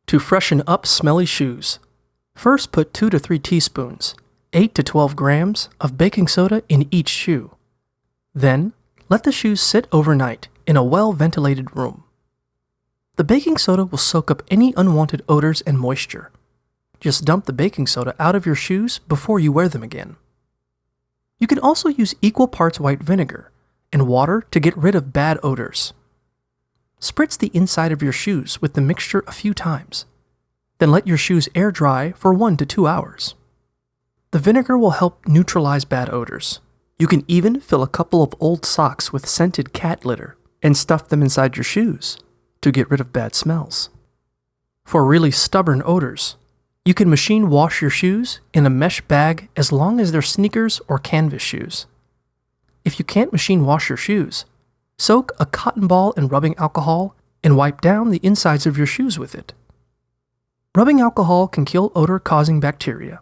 To freshen up smelly shoes, first put 2 to 3 teaspoons, 8 to 12 grams of baking soda in each shoe. Then, let the shoes sit overnight in a well-ventilated room. The baking soda will soak up any unwanted odors and moisture. Just dump the baking soda out of your shoes before you wear them again. You can also use equal parts white vinegar and water to get rid of bad odors. Spritz the inside of your shoes with the mixture a few times. Then let your shoes air dry for 1 to 2 hours. The vinegar will help neutralize bad odors. You can even fill a couple of old socks with scented cat litter and stuff them inside your shoes to get rid of bad smells. For really stubborn odors, you can machine wash your shoes in a mesh bag as long as they're sneakers or canvas shoes. If you can't machine wash your shoes, soak a cotton ball in rubbing alcohol and wipe down the insides of your shoes with it. Rubbing alcohol can kill odor-causing bacteria.